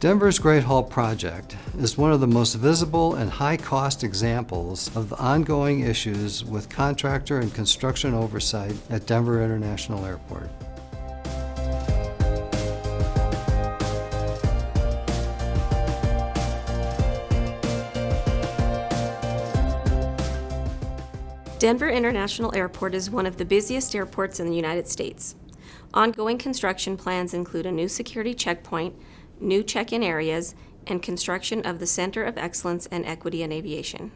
Denver's Great Hall project is one of the most visible and high-cost examples of the ongoing issues with contractor and construction oversight at Denver International Airport. Denver International Airport is one of the busiest airports in the United States. Ongoing construction plans include a new security checkpoint, new check-in areas, and construction of the Center of Excellence and Equity in Aviation.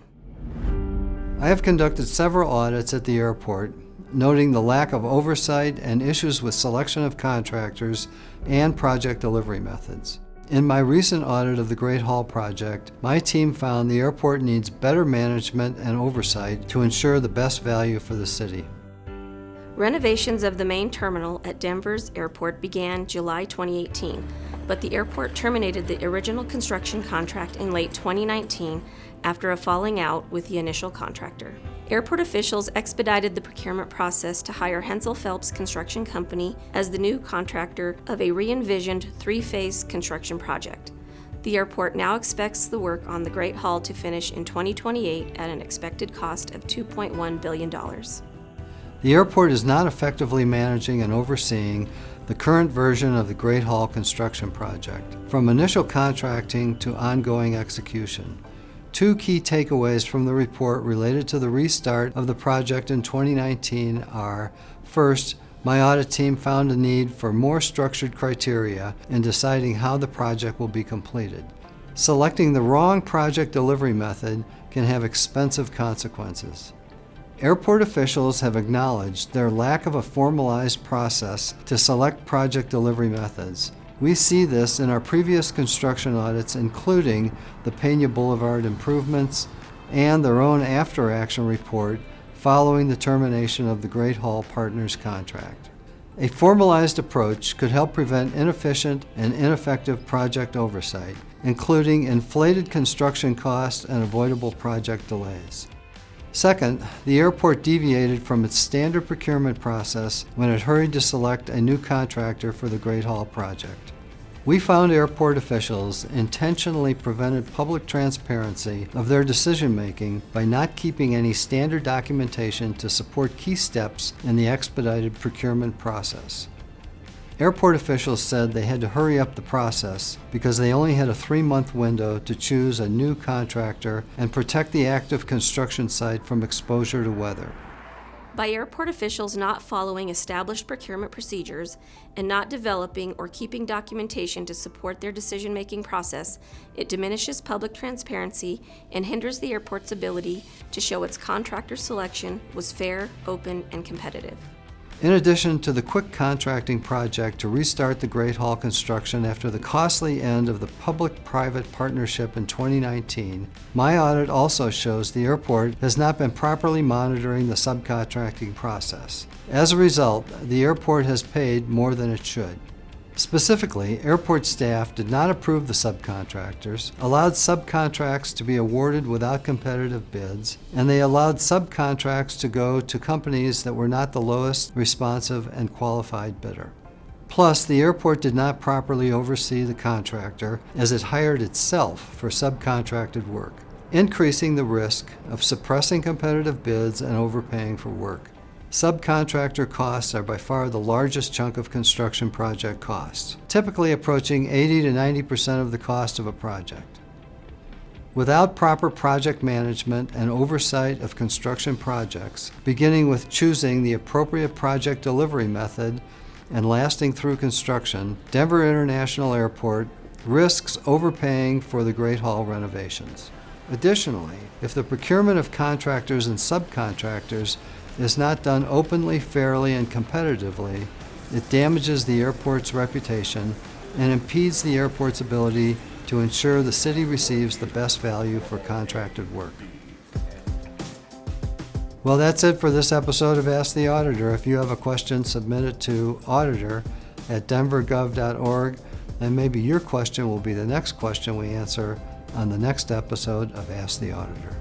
I have conducted several audits at the airport, noting the lack of oversight and issues with selection of contractors and project delivery methods. In my recent audit of the Great Hall project, my team found the airport needs better management and oversight to ensure the best value for the city. Renovations of the main terminal at Denver's airport began July 2018, but the airport terminated the original construction contract in late 2019 after a falling out with the initial contractor. Airport officials expedited the procurement process to hire Hensel Phelps Construction Company as the new contractor of a re-envisioned three-phase construction project. The airport now expects the work on the Great Hall to finish in 2028 at an expected cost of $2.1 billion. The airport is not effectively managing and overseeing the current version of the Great Hall construction project, from initial contracting to ongoing execution. Two key takeaways from the report related to the restart of the project in 2019 are, first, my audit team found a need for more structured criteria in deciding how the project will be completed. Selecting the wrong project delivery method can have expensive consequences. Airport officials have acknowledged their lack of a formalized process to select project delivery methods. We see this in our previous construction audits, including the Peña Boulevard improvements and their own after-action report following the termination of the Great Hall Partners contract. A formalized approach could help prevent inefficient and ineffective project oversight, including inflated construction costs and avoidable project delays. Second, the airport deviated from its standard procurement process when it hurried to select a new contractor for the Great Hall project. We found airport officials intentionally prevented public transparency of their decision-making by not keeping any standard documentation to support key steps in the expedited procurement process. Airport officials said they had to hurry up the process because they only had a 3-month window to choose a new contractor and protect the active construction site from exposure to weather. By airport officials not following established procurement procedures and not developing or keeping documentation to support their decision-making process, it diminishes public transparency and hinders the airport's ability to show its contractor selection was fair, open, and competitive. In addition to the quick contracting project to restart the Great Hall construction after the costly end of the public-private partnership in 2019, my audit also shows the airport has not been properly monitoring the subcontracting process. As a result, the airport has paid more than it should. Specifically, airport staff did not approve the subcontractors, allowed subcontracts to be awarded without competitive bids, and they allowed subcontracts to go to companies that were not the lowest responsive and qualified bidder. Plus, the airport did not properly oversee the contractor as it hired itself for subcontracted work, increasing the risk of suppressing competitive bids and overpaying for work. Subcontractor costs are by far the largest chunk of construction project costs, typically approaching 80 to 90% of the cost of a project. Without proper project management and oversight of construction projects, beginning with choosing the appropriate project delivery method and lasting through construction, Denver International Airport risks overpaying for the Great Hall renovations. Additionally, if the procurement of contractors and subcontractors is not done openly, fairly, and competitively, it damages the airport's reputation and impedes the airport's ability to ensure the city receives the best value for contracted work. Well, that's it for this episode of Ask the Auditor. If you have a question, submit it to auditor@denvergov.org, and maybe your question will be the next question we answer on the next episode of Ask the Auditor.